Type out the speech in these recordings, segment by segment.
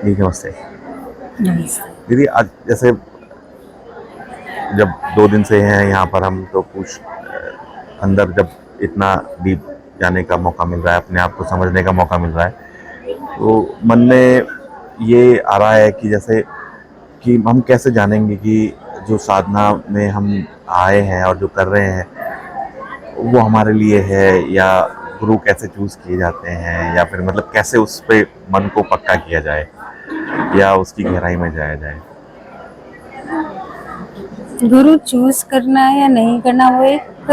जी नमस्ते। नमस्ते। दीदी आज जैसे जब 2 दिन से हैं यहाँ पर हम तो कुछ अंदर जब इतना डीप जाने का मौका मिल रहा है, अपने आप को समझने का मौका मिल रहा है, तो मन में ये आ रहा है कि जैसे कि हम कैसे जानेंगे कि जो साधना में हम आए हैं और जो कर रहे हैं, वो हमारे लिए है या गुरु कैसे चूज़ किए जाते हैं या फिर मतलब कैसे उस पे मन को पक्का किया जाए या उसकी गहराई में जाया जाए? गुरु चूज करना या नहीं करना वो एक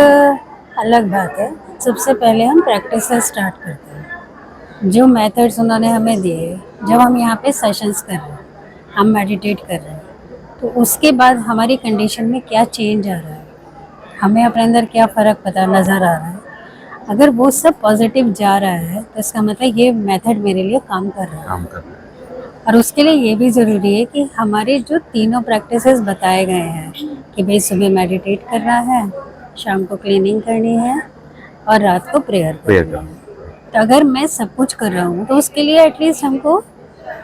अलग बात है। सबसे पहले हम प्रैक्टिस से स्टार्ट करते हैं। जो मेथड्स उन्होंने हमें दिए, जब हम यहाँ पे सेशंस कर रहे हैं, हम मेडिटेट कर रहे हैं, तो उसके बाद हमारी कंडीशन में क्या चेंज आ रहा है, हमें अपने अंदर क्या फ़र्क पता नज़र आ रहा है। अगर वो सब पॉजिटिव जा रहा है तो इसका मतलब ये मेथड मेरे लिए काम कर रहा है। काम कर रहे और उसके लिए ये भी ज़रूरी है कि हमारे जो तीनों प्रैक्टिसेस बताए गए हैं कि भाई सुबह मेडिटेट करना है, शाम को क्लीनिंग करनी है और रात को प्रेयर प्रेयर करनी करना। है। तो अगर मैं सब कुछ कर रहा हूँ तो उसके लिए एटलीस्ट हमको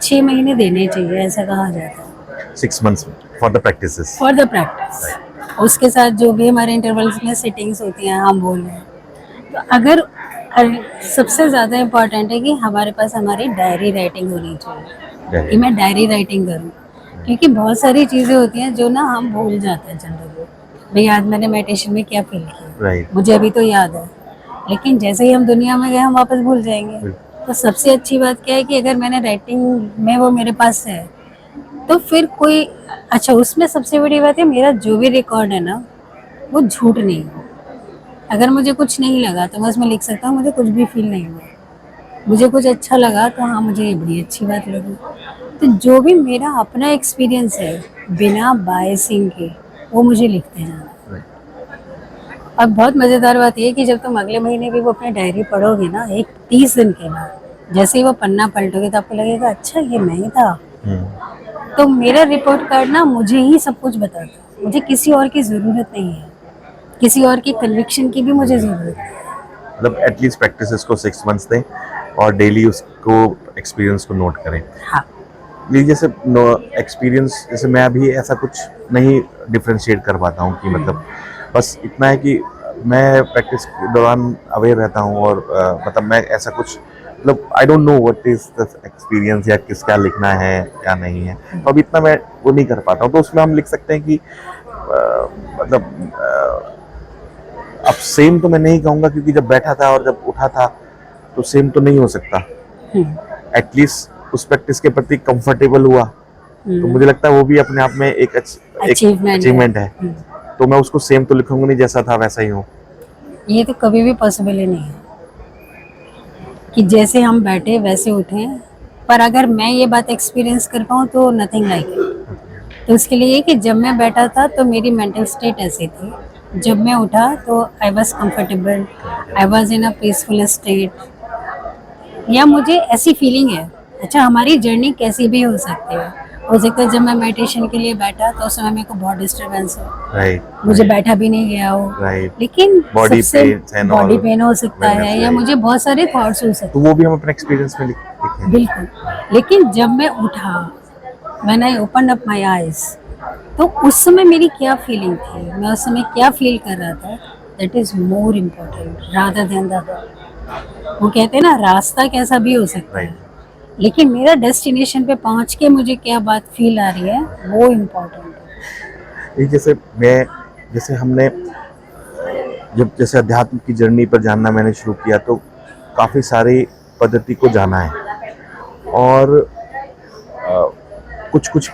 6 महीने देने चाहिए, ऐसा कहा जाता है, 6 months for the practices. For the practice. उसके साथ जो भी हमारे इंटरवल्स में सिटिंग्स होती हैं हम बोल रहे हैं, तो अगर सबसे ज़्यादा इम्पॉर्टेंट है कि हमारे पास हमारी डायरी राइटिंग होनी चाहिए कि मैं डायरी राइटिंग करूँ, क्योंकि बहुत सारी चीज़ें होती हैं जो ना हम भूल जाते हैं जनरली। भाई आज मैंने मेडिटेशन में क्या फील किया, राइट। मुझे अभी तो याद है, लेकिन जैसे ही हम दुनिया में गए हम वापस भूल जाएंगे। तो सबसे अच्छी बात क्या है कि अगर मैंने राइटिंग में वो मेरे पास है तो फिर कोई, अच्छा उसमें सबसे बड़ी बात है मेरा जो भी रिकॉर्ड है ना वो झूठ नहीं है। अगर मुझे कुछ नहीं लगा तो मैं उसमें लिख सकता हूँ मुझे कुछ भी फील नहीं हुआ, मुझे कुछ अच्छा लगा तो हाँ मुझे ये बड़ी अच्छी बात लगी। तो जो भी मेरा अपना एक्सपीरियंस है बिना बायसिंग के वो मुझे लिखते जाना है। अब बहुत मज़ेदार बात ये है कि जब तुम अगले महीने भी वो अपनी डायरी पढ़ोगे ना, एक 30 दिन के बाद जैसे ही वो पन्ना पलटोगे तो आपको लगेगा अच्छा ये मैं ही था। तो मेरा रिपोर्ट कार्ड ना मुझे ही सब कुछ बताता है, मुझे किसी और की ज़रूरत नहीं है, किसी और की कन्विक्शन की भी मुझे ज़रूरत नहीं है। मतलब एटलीस्ट प्रैक्टिसेस को 6 मंथ्स दें और डेली उसको एक्सपीरियंस को नोट करें। हाँ। ये जैसे एक्सपीरियंस जैसे मैं अभी ऐसा कुछ नहीं डिफरेंशिएट कर पाता हूँ कि मतलब बस इतना है कि मैं प्रैक्टिस के दौरान अवेयर रहता हूँ और मतलब मैं ऐसा कुछ मतलब I don't know what is the experience या किसका लिखना है क्या नहीं है, तो अभी इतना मैं वो नहीं कर पाता हूँ। तो उसमें हम लिख सकते हैं कि मतलब अब सेम तो मैं नहीं कहूँगा क्योंकि जब बैठा था और जब उठा था तो सेम तो नहीं हो सकता। एटलीस्ट उस प्रैक्टिस के प्रति कंफर्टेबल हुआ तो मुझे लगता है वो भी अपने आप में एक अचीवमेंट है। अचीवमेंट है। तो मैं उसको सेम तो लिखूंगा नहीं, जैसा था वैसा ही हूँ। ये तो कभी भी पॉसिबल ही नहीं है कि जैसे हम बैठे वैसे उठे। पर अगर मैं ये बात एक्सपीरियंस कर पाऊँ तो नथिंग लाइक इट। तो उसके लिए कि जब मैं बैठा था तो मेरी मेंटल स्टेट ऐसी थी, जब मैं उठा तो I was comfortable, I was in a peaceful state, या मुझे ऐसी फीलिंग है। अच्छा हमारी जर्नी कैसी भी हो सकता है जब मैं मेडिटेशन के लिए बैठा तो उस समय मेरे को बहुत डिस्टर्बेंस हो, राइट। मुझे बैठा भी नहीं गया हो, राइट। लेकिन बॉडी सबसे pain and body all pain हो सकता वेलनेस, है या राइट। मुझे बहुत सारे थॉट्स हो सकते तो वो भी हम अपने एक्सपीरियंस में लिखें। हैं, बिल्कुल। लेकिन जब मैं उठा, when I open up my eyes, तो उस समय मेरी क्या फीलिंग थी, मैं उस समय क्या फील कर रहा था, that is more important rather than the. वो कहते हैं ना रास्ता कैसा भी हो सकता राइट। है, लेकिन मेरा डेस्टिनेशन पे पहुंच के मुझे क्या बात फील आ रही है वो इम्पोर्टेंट है। ये जैसे मैं जैसे हमने जब जैसे अध्यात्म की जर्नी पर जानना मैंने शुरू किया तो काफ़ी सारी पद्धति को जाना है और कुछ कुछ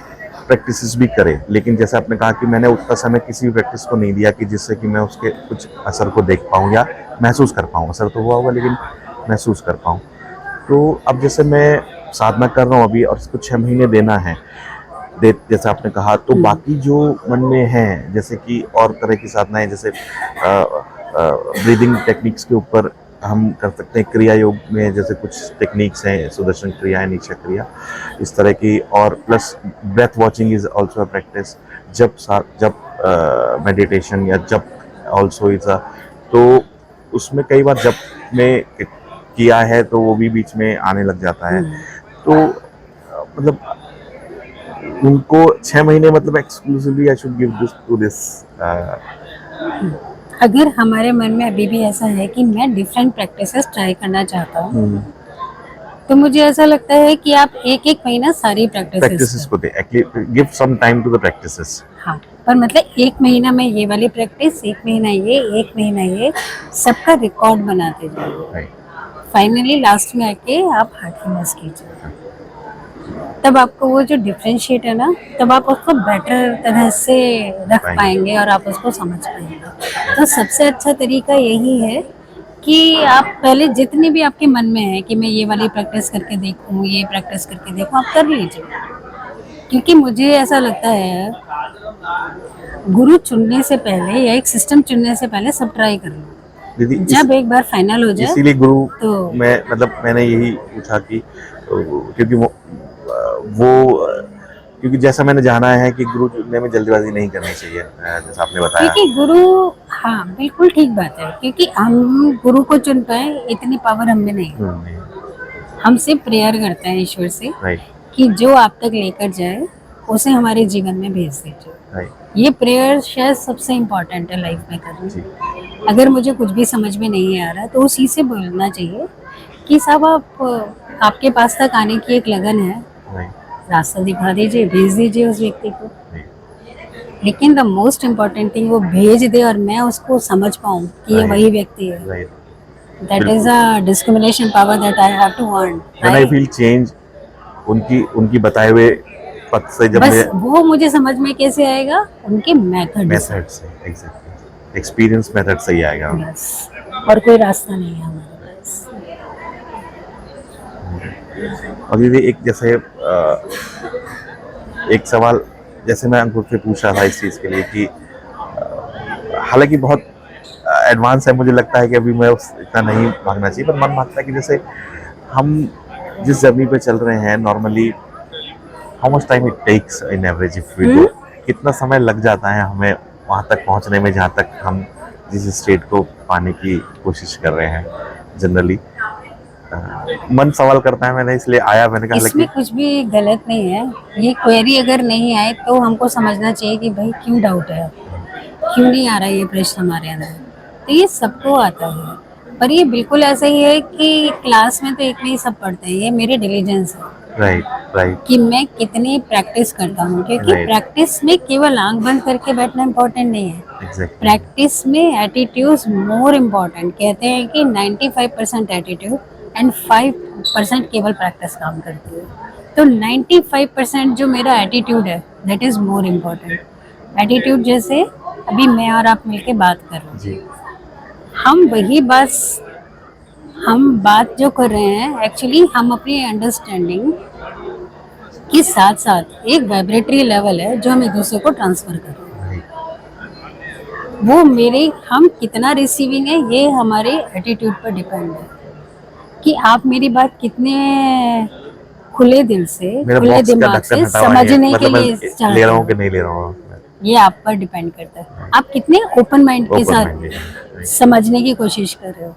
प्रैक्टिसेस भी करे, लेकिन जैसे आपने कहा कि मैंने उतना समय किसी भी प्रैक्टिस को नहीं दिया कि जिससे कि मैं उसके कुछ असर को देख पाऊँ या महसूस कर पाऊँ। असर तो हुआ होगा लेकिन महसूस कर पाऊँ। तो अब जैसे मैं साधना कर रहा हूँ अभी और इसको 6 महीने देना है, जैसे आपने कहा, तो बाकी जो मन में है जैसे कि और तरह की साधनाएं जैसे ब्रीदिंग टेक्निक्स के ऊपर हम कर सकते हैं। क्रिया योग में जैसे कुछ टेक्निक्स हैं, सुदर्शन क्रिया है, निश्चय क्रिया, इस तरह की, और plus breadth watching is also a practice. जब मेडिटेशन या जब ऑल्सो इज अ, तो उसमें कई बार जब में किया है तो वो भी बीच में आने लग जाता है। तो मतलब उनको 6 महीने मतलब exclusively I should give this to this. अगर हमारे मन में अभी भी ऐसा है कि मैं डिफरेंट प्रैक्टिसेस ट्राई करना चाहता हूँ, तो मुझे ऐसा लगता है कि आप एक एक महीना सारी प्रैक्टिसेस प्रैक्टिसेस को दे, give some time to the practices. हाँ, पर मतलब एक महीना में ये वाली प्रैक्टिस, एक महीना ये, एक महीना ये, सबका रिकॉर्ड बनाते जाइए। राइट। फाइनली लास्ट में आके आप हार्डनेस कीजिए, तब आपको वो जो डिफरेंशिएट है ना, तब आप उसको बेटर तरह से रख Right. पाएंगे और आप उसको समझ पाएंगे। तो सबसे अच्छा तरीका यही है कि आप पहले जितनी भी आपके मन में है कि मैं ये वाली प्रैक्टिस करके देखूँ, ये प्रैक्टिस करके देखूँ, आप कर लीजिए। क्योंकि मुझे ऐसा लगता है गुरु चुनने से पहले या एक सिस्टम चुनने से पहले सब ट्राई कर लो। दीदी जब एक बार फाइनल हो जाए इसीलिए गुरु तो मैं मतलब मैंने यही पूछा कि क्योंकि क्योंकि जैसा मैंने जाना है कि गुरु चुनने में जल्दबाजी नहीं करनी चाहिए, जैसा आपने बताया। क्योंकि गुरु, हाँ बिल्कुल ठीक बात है, क्योंकि हम गुरु को चुन पाए इतनी पावर हम में नहीं है। नहीं। हम सिर्फ प्रेयर करते हैं ईश्वर से राइट। कि जो आप तक लेकर जाए उसे हमारे जीवन में भेज दीजिए। राइट। ये प्रेयर शायद सबसे इम्पोर्टेंट है लाइफ में करना। जी। अगर मुझे कुछ भी समझ में नहीं आ रहा तो उसी से बोलना चाहिए कि साहब आपके पास तक आने की एक लगन है, राइट। रास्ता दिखा दीजिए, भेज दीजिए उस व्यक्ति को। राइट। लेकिन द मोस्ट इम्पोर्टेंट थिंग वो भेज दे और मैं उसको समझ पाऊँ कि ये Right. वही व्यक्ति है। Right. That is a discrimination power that I have to earn. When I feel change, उनकी बताए हुए पथ से जब बस मैं वो मुझे समझ में कैसे आएगा, उनके मेथड से। मेथड से, एग्जैक्टली एक्सपीरियंस मेथड से ही आएगा। बस, और कोई रास्ता नहीं है हमारे पास। और दीदी एक जैसे एक सवाल जैसे मैं अंकुर से पूछ रहा था इस चीज़ के लिए कि हालांकि बहुत एडवांस है, मुझे लगता है कि अभी मैं इतना नहीं भागना चाहिए, पर मन भागता है कि जैसे हम जिस जर्नी पे चल रहे हैं normally, how much time it takes in average if we go, कितना समय लग जाता है हमें वहाँ तक पहुँचने में जहाँ तक हम जिस स्टेट को पाने की कोशिश कर रहे हैं जनरली। मन सवाल करता है, मैंने इसलिए आया, मैंने कहा इसमें कुछ भी गलत नहीं है। ये क्वेरी अगर नहीं आए तो हमको समझना चाहिए कि भाई क्यों डाउट है, क्यों नहीं आ रहा ये प्रश्न हमारे अंदर। तो ये सबको आता है, पर ये बिल्कुल ऐसा ही है कि क्लास में तो एक नहीं सब पढ़ते हैं। ये मेरे डिलीजेंस है राइट। राइट। कि मैं कितनी प्रैक्टिस करता हूँ, क्योंकि Right. प्रैक्टिस में केवल आंख बंद करके बैठना इम्पोर्टेंट नहीं है। एग्जैक्टली। प्रैक्टिस में एटीट्यूड मोर इम्पोर्टेंट। कहते हैं कि 95% एटीट्यूड एंड 5% केवल प्रैक्टिस काम करती है। तो 95% जो मेरा एटीट्यूड है that is more important. Attitude जैसे अभी मैं और आप मिलके बात कर रहे हैं, जी। हम बात जो कर रहे हैं एक्चुअली हम अपनी अंडरस्टैंडिंग के साथ साथ एक वाइब्रेटरी लेवल है जो हम एक दूसरे को ट्रांसफर कर रहे हैं। वो हम कितना रिसीविंग है ये हमारे एटीट्यूड पर डिपेंड है कि आप मेरी बात कितने खुले दिल से, मेरा खुले बॉक्स का दिमाग ढक्कन से हटावा समझने के मतलब मैं लिए चाहते ले रहा हूँ कि हो। नहीं ले रहा हूँ। ये आप पर डिपेंड करता है, आप कितने ओपन माइंड के Open साथ minded, समझने की कोशिश कर रहे हो,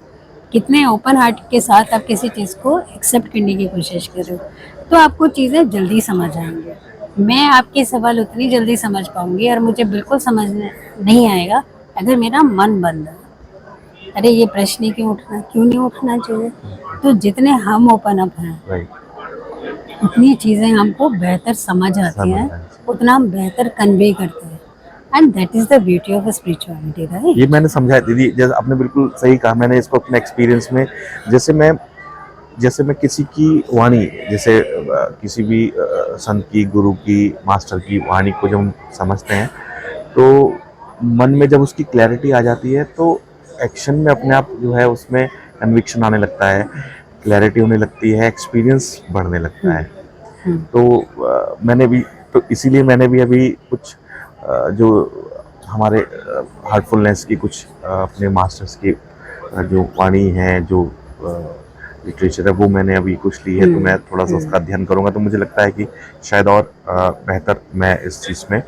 कितने ओपन हार्ट के साथ आप किसी चीज़ को एक्सेप्ट करने की कोशिश कर रहे हो, तो आपको चीज़ें जल्दी समझ आएंगी। मैं आपके सवाल उतनी जल्दी समझ पाऊंगी और मुझे बिल्कुल समझ नहीं आएगा अगर मेरा मन बंद है। अरे ये प्रश्न ही क्यों नहीं उठना चाहिए। तो जितने हम ओपन अप हैं राइट। उतनी चीज़ें हमको बेहतर समझ आती हैं, उतना हम बेहतर कन्वे करते हैं। And that is the beauty of spirituality, right. ये मैंने समझा दीदी, जैसे आपने बिल्कुल सही कहा। मैंने इसको अपने एक्सपीरियंस में जैसे मैं किसी की वाणी, जैसे किसी भी संत की, गुरु की, मास्टर की वाणी को जब हम समझते हैं तो मन में जब उसकी क्लैरिटी आ जाती है तो एक्शन में अपने आप जो है उसमें कन्विक्शन आने लगता है, क्लैरिटी होने लगती है, एक्सपीरियंस बढ़ने लगता है। तो मैंने भी, तो इसीलिए मैंने भी अभी कुछ जो हमारे हार्टफुलनेस की कुछ अपने मास्टर्स की जो वाणी है, जो लिटरेचर है, वो मैंने अभी कुछ ली है, तो मैं थोड़ा सा उसका अध्ययन करूँगा तो मुझे लगता है कि शायद और बेहतर मैं इस चीज़ में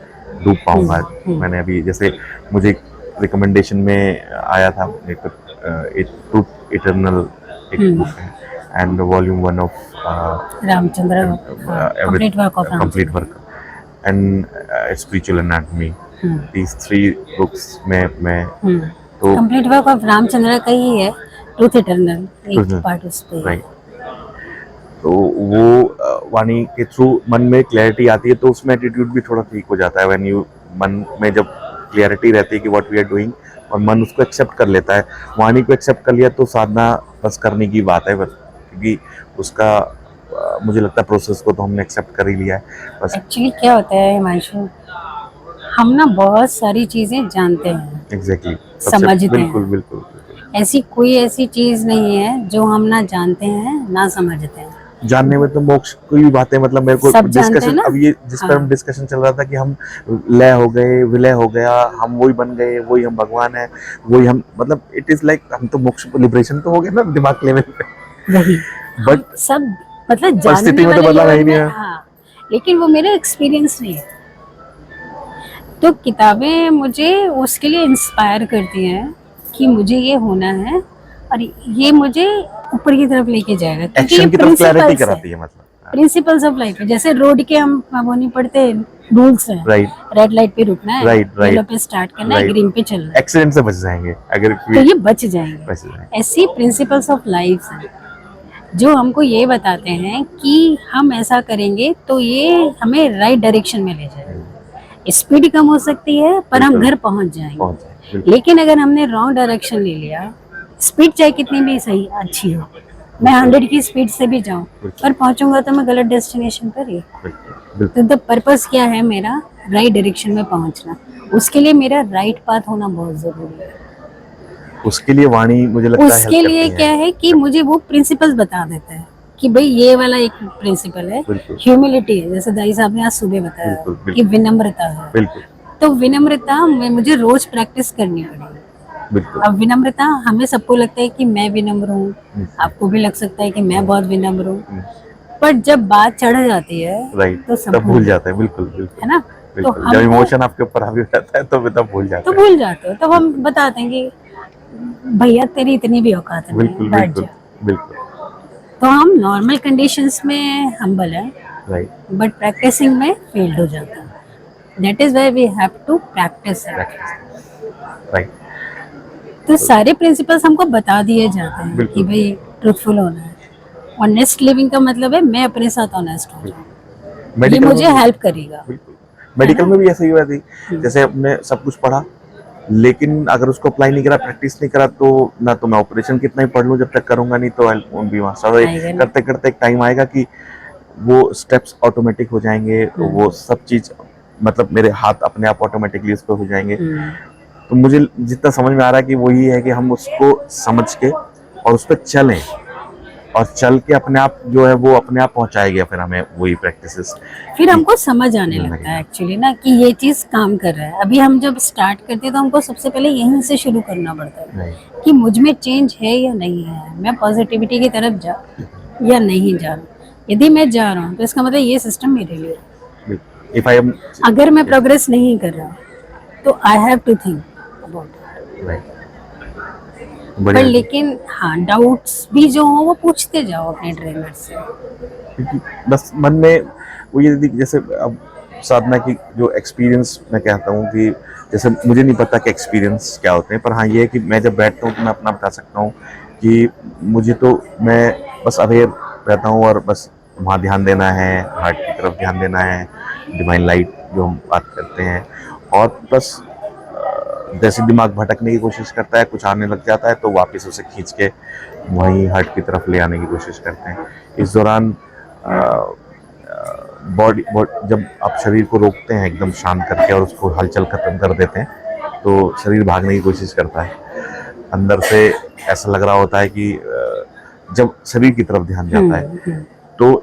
डूब पाऊँगा। मैंने अभी जैसे मुझे रिकमेंडेशन में आया था एक ट्रूथ इटर्नल एक बुक है, and volume 1 of Ramchandra complete work of complete work and spiritual anatomy. These 3 books मैं तो कंप्लीट वर्क ऑफ रामचंद्र का ही है, ट्रूथ इटर्नल एक पार्ट उस पे है। राइट, तो वो वाणी के थ्रू मन में क्लैरिटी आती है, तो उसमें एटीट्यूड भी थोड़ा ठीक हो जाता है। व्हेन यू मन में जब क्लैरिटी रहती है कि व्हाट वी आर डूइंग और मन उसको एक्सेप्ट कर लेता है, वाणी को एक्सेप्ट कर लिया तो साधना बस करने की बात है बस, क्योंकि उसका मुझे लगता है प्रोसेस को तो हमने एक्सेप्ट कर ही लिया है बस। एक्चुअली क्या होता है हिमांशु, हम ना बहुत सारी चीजें जानते हैं, एग्जैक्टली, समझते हैं। बिल्कुल बिल्कुल बिल्कुल। ऐसी कोई ऐसी चीज नहीं है जो हम ना जानते हैं ना समझते हैं। जानने में तो मोक्ष की भी बातें, मतलब मेरे को सब जानते हैं डिस्कशन ना? अब ये जिस पर हाँ। हम डिस्कशन चल रहा था कि हम लय हो गए, विलय हो गया, हम वही बन गए, वही हम भगवान है, वही हम, मतलब इट इज लाइक हम तो मोक्ष लिबरेशन तो हो गया ना दिमाग लेवल पे, वही बट हम सब मतलब परिस्थिति जानने में तो वाले बदलाव है ही लेवल नहीं में, है। हाँ, लेकिन वो मेरा एक्सपीरियंस नहीं है। तो किताबें मुझे उसके लिए इंस्पायर करती हैं कि मुझे ये होना है और ये मुझे ऊपर की तरफ लेके जाएगा, क्योंकि ये एक्शन की तरफ क्लैरिटी प्रिंसिपल्स है, कराती है, मतलब प्रिंसिपल्स ऑफ लाइफ है। जैसे रोड के हम वो नहीं पढ़ते, रूल्स हैं, राइट रेड लाइट पे रुकना है, राइट येलो राइट, पे स्टार्ट करना है, right. ग्रीन पे चलना है, एक्सीडेंट से बच जाएंगे अगर तो ये बच जाएंगे। बच जाएंगे। ऐसी प्रिंसिपल्स ऑफ लाइफ हैं जो हमको ये बताते हैं कि हम ऐसा करेंगे तो ये हमें राइट डायरेक्शन में ले जाएगा। स्पीड कम हो सकती है पर हम घर पहुंच जाएंगे, लेकिन अगर हमने रॉन्ग डायरेक्शन ले लिया, स्पीड चाहे कितनी भी सही अच्छी हो, मैं 100 की स्पीड से भी जाऊं पर पहुंचूंगा तो मैं गलत डेस्टिनेशन पर ही। तो द पर्पस क्या है मेरा, राइट डायरेक्शन में पहुंचना, उसके लिए मेरा राइट पाथ होना बहुत जरूरी है। उसके लिए वाणी मुझे लगता है उसके help लिए करती क्या है कि मुझे वो प्रिंसिपल्स बता देता है कि भाई ये वाला एक प्रिंसिपल है, बिल्कुल। ह्यूमिलिटी है, जैसे दाई साहब ने आज सुबह बताया बिल्कुल, बिल्कुल। कि विनम्रता है, बिल्कुल तो विनम्रता में मुझे रोज प्रैक्टिस करनी पड़ेगी। बिल्कुल। अब विनम्रता हमें सबको लगता है कि मैं विनम्र हूँ, आपको भी लग सकता है कि मैं बहुत विनम्र हूँ, पर जब बात चढ़ जाती है राइट, तो सब तब भूल जाते हैं, बिल्कुल बिल्कुल है ना, तो बिल्कुल। हम जब इमोशन आपके ऊपर हावी हो जाता है तो तब भूल जाते तो हैं। भूल जाते हो, तो हम बताते हैं कि भैया तेरी इतनी भी औकात नहीं है, बिल्कुल बैठ बिल्कुल जा। बिल्कुल। तो हम नॉर्मल कंडीशंस में हम्बल है, राइट बट प्रैक्टिसिंग में फेल्ड हो जाता है। That is why we have to practice it. Right. तो सारे प्रिंसिपल्स हमको बता दिए जाते हैं बिल्कुल। कि भाई ट्रूथफुल होना है, ऑनेस्ट लिविंग का मतलब है मैं अपने साथ ऑनेस्ट हो जाऊं, ये मेडिकल में मुझे भी- हेल्प करेगा। बिल्कुल, मेडिकल में भी ऐसा ही हुआ थी। जैसे अपने सब कुछ पढ़ा, लेकिन अगर उसको अप्लाई नहीं करा, प्रैक्टिस नहीं करा, तो ना तो मैं ऑपरेशन कितना ही पढ़ लूं, जब तक करूंगा नहीं तो आई वोंट बी मास्टर। आएगा नहीं। करते करते एक टाइम आएगा कि वो स्टेप्स ऑटोमेटिक हो जाएंगे, वो सब चीज मतलब मेरे हाथ अपने आप ऑटोमेटिकली उस पर हो जाएंगे। तो मुझे जितना समझ में आ रहा है कि वही है कि हम उसको समझ के और उस पर चलें, और चल के अपने आप जो है वो अपने आप पहुंचाएगा फिर हमें वही प्रैक्टिसेस। फिर हमको समझ आने लगता है एक्चुअली ना कि ये चीज काम कर रहा है। अभी हम जब स्टार्ट करते हैं तो हमको सबसे पहले यहीं से शुरू करना पड़ता है नहीं, कि मुझ में चेंज है या नहीं है, मैं पॉजिटिविटी की तरफ जा या नहीं जा रहा। यदि मैं जा रहा हूँ तो इसका मतलब ये सिस्टम मेरे लिए है। इफ आई एम अगर मैं प्रोग्रेस नहीं कर रहा तो I have to think about it. पर लेकिन हाँ, डाउट्स भी जो हो वो पूछते जाओ अपने ट्रेनर से, क्योंकि बस मन में वो ये जैसे अब साधना की जो एक्सपीरियंस मैं कहता हूँ कि जैसे मुझे नहीं पता कि एक्सपीरियंस क्या होते हैं, पर हाँ ये है कि मैं जब बैठता हूँ तो मैं अपना बता सकता हूँ कि मुझे तो मैं बस अवेयर रहता हूँ और बस वहाँ ध्यान देना है, हार्ट की तरफ ध्यान देना है, डिवाइन लाइट जो हम बात करते हैं, और बस जैसे दिमाग भटकने की कोशिश करता है, कुछ आने लग जाता है तो वापस उसे खींच के वहीं हार्ट की तरफ ले आने की कोशिश करते हैं। इस दौरान बॉडी जब आप शरीर को रोकते हैं एकदम शांत करके और उसको हलचल खत्म कर देते हैं तो शरीर भागने की कोशिश करता है। अंदर से ऐसा लग रहा होता है कि जब शरीर की तरफ ध्यान जाता है तो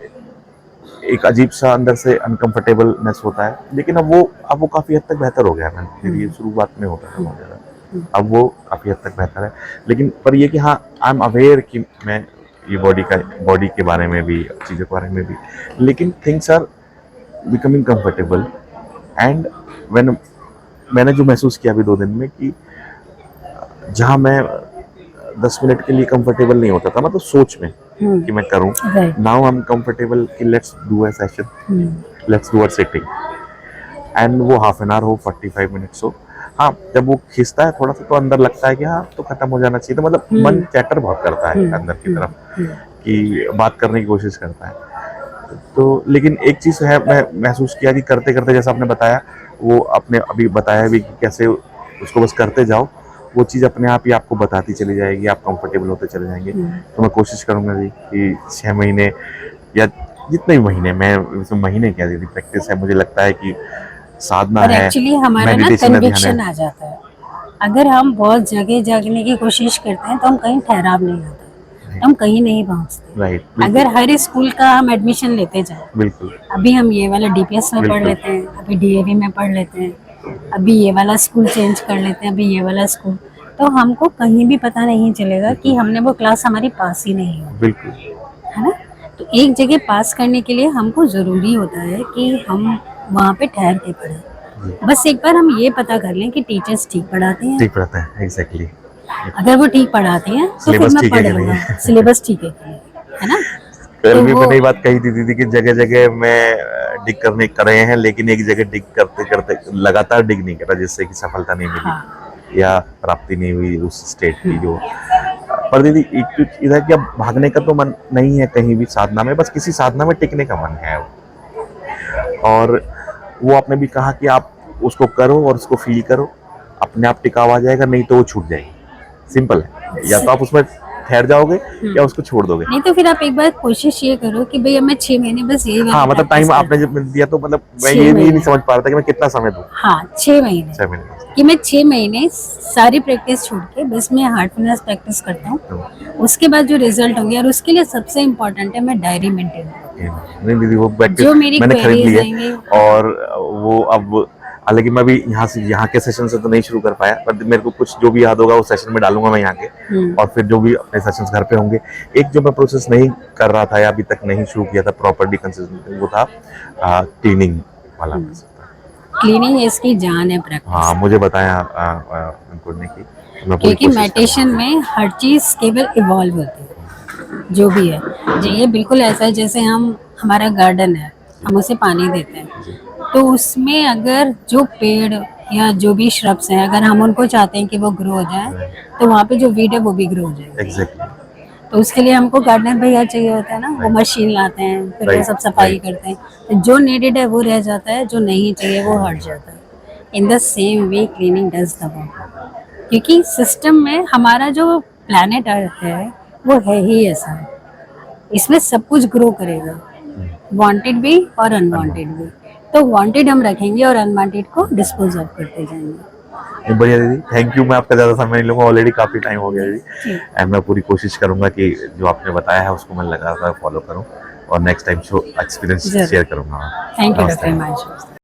एक अजीब सा अंदर से अनकंफर्टेबलनेस होता है, लेकिन अब वो काफ़ी हद तक बेहतर हो गया है। फिर ये शुरुआत में होता था बहुत ज़्यादा, अब वो काफ़ी हद तक बेहतर है। लेकिन पर ये कि हाँ, आई एम अवेयर कि मैं ये बॉडी के बारे में भी, चीज़ों के बारे में भी, लेकिन things are becoming comfortable. And when मैंने जो महसूस किया अभी 2 दिन में कि जहाँ मैं 10 मिनट के लिए कंफर्टेबल नहीं होता था, मतलब सोच में, कि मैं करूं. Right. Now I am comfortable कि let's do a session, let's do a sitting, and वो हाफ एन आवर हो 45 मिनट्स हो. हाँ, जब वो खींचता है थोड़ा सा तो अंदर लगता है कि हाँ तो खत्म हो जाना चाहिए. तो मतलब मन चैटर बहुत करता है अंदर की तरफ कि बात करने की कोशिश करता है. तो लेकिन एक चीज है, मैं महसूस किया कि करते करते, जैसा आपने बताया, वो आपने अभी बताया भी कि कैसे उसको बस करते जाओ, वो चीज़ अपने आप ही आपको बताती चली जाएगी, आप कंफर्टेबल होते चले जाएंगे. तो मैं कोशिश करूंगा जी कि 6 महीने या जितने भी महीने, मैं इसमें महीने क्या दीदी, प्रैक्टिस है, मुझे लगता है कि साधना और है, एक्चुअली हमारा ना मेडिटेशन है, ध्यान कन्विक्शन है. आ जाता है. अगर हम बहुत जगह जागने की कोशिश करते हैं तो हम कहीं ठहराव नहीं होता, हम कहीं नहीं पहुंचते. राइट, अगर हर स्कूल का हम एडमिशन लेते जाएं, बिल्कुल अभी हम ये वाला डीपीएस में पढ़ बिल्कुल. लेते हैं, अभी डीएवी में पढ़ लेते हैं, अभी ये वाला स्कूल चेंज कर लेते हैं, अभी ये वाला स्कूल, तो हमको कहीं भी पता नहीं चलेगा कि हमने वो क्लास हमारी पास ही नहीं हो, बिल्कुल है ना. तो एक जगह पास करने के लिए हमको ज़रूरी होता है कि हम वहाँ पे ठहर के पढ़ें. जी, बस एक बार हम ये पता कर लें कि टीचर्स ठीक पढ़ाते हैं. ठीक पढ़ता है, एग्जैक्टली. अगर वो ठीक पढ़ाते हैं तो फिर सिलेबस मैं ठीक है पढ़ कि नहीं लूंगा. है. सिलेबस ठीक है कि नहीं, है ना. कल तो भी वो मैंने ये बात कही थी दीदी कि जगह जगह मैं डिग करने कर रहे हैं, लेकिन एक जगह डिग करते करते लगातार डिग नहीं करा, जिससे कि सफलता नहीं मिली हाँ, या प्राप्ति नहीं हुई उस स्टेट की जो. पर दीदी एक चीज इधर कि अब भागने का तो मन नहीं है कहीं भी साधना में, बस किसी साधना में टिकने का मन है. और वो आपने भी कहा कि आप उसको करो और उसको फील करो, अपने आप टिकाव आ जाएगा, नहीं तो वो छूट जाएगी. सिंपल है, या तो आप उसमें ठहर जाओगे या उसको छोड़ दोगे. नहीं तो फिर आप एक बार कोशिश ये करो कि भैया मैं 6 महीने बस यही वाला हाँ, मतलब practice टाइम आपने करता जब दिया तो मतलब मैं 6 ये भी नहीं महीने. समझ पा रहा था कि मैं कितना समय दूं. हाँ, 6 महीने 6 महीने. कि मैं 6 महीने सारी प्रैक्टिस छोड़ के बस मैं हार्टफुलनेस प्रैक्टिस करता हूँ. उसके बाद जो रिजल्ट होंगे, और उसके लिए सबसे इम्पोर्टेंट है मैं डायरी मेंटेन करूँ. नहीं दीदी, वो प्रैक्टिस जो मेरी मैंने खरीद ली क्वेरीज है. आएंगे, और वो अब, हालांकि मैं भी यहाँ के सेशन से तो नहीं शुरू कर पाया, पर मेरे को कुछ जो भी याद होगा उस सेशन में डालूंगा मैं यहाँ के. और फिर जो भी अपने सेशंस घर पे होंगे, एक जो मैं प्रोसेस नहीं कर रहा था या अभी तक नहीं शुरू किया था प्रॉपर्ली कंसिस्टेंट, वो था क्लीनिंग वाला. क्लीनिंग इसकी जान है प्रैक्टिस. हाँ, मुझे बताया अंकुर ने कि मैं पूरी क्योंकि कोशिश मेडिटेशन करूंगा. में हर चीज केवल इवॉल्व होती है, जो भी है. ये बिल्कुल ऐसा है जैसे हमारा गार्डन है, हम उसे पानी देते हैं, तो उसमें अगर जो पेड़ या जो भी श्रब्स हैं, अगर हम उनको चाहते हैं कि वो ग्रो हो जाए, तो वहाँ पे जो वीड है वो भी ग्रो हो जाएगी. एग्जैक्टली. तो उसके लिए हमको गार्डनर भैया चाहिए होता है ना, वो मशीन लाते हैं, फिर वो Right, सब सफाई right. करते हैं. तो जो नीडेड है वो रह जाता है, जो नहीं चाहिए वो हट जाता है. In the same way cleaning does the work. क्योंकि सिस्टम में हमारा जो प्लैनेट अर्थ है वो है ही ऐसा, इसमें सब कुछ ग्रो करेगा, वांटेड भी और अनवांटेड भी. तो वांटेड हम रखेंगे और अनवांटेड को डिस्पोज ऑफ करते जाएंगे. बढ़िया दीदी, थैंक यू. मैं आपका ज़्यादा समय नहीं लूँगा, ऑलरेडी काफ़ी टाइम हो गया दीदी. ठीक. एंड मैं पूरी कोशिश करूँगा कि जो आपने बताया है उसको मैं लगातार फॉलो करूँ और नेक्स्ट टाइम शो एक्सपीरियंस जरूर. शेयर करूँगा. थैंक यू नमस्ते. डॉक्टर हिमांशु.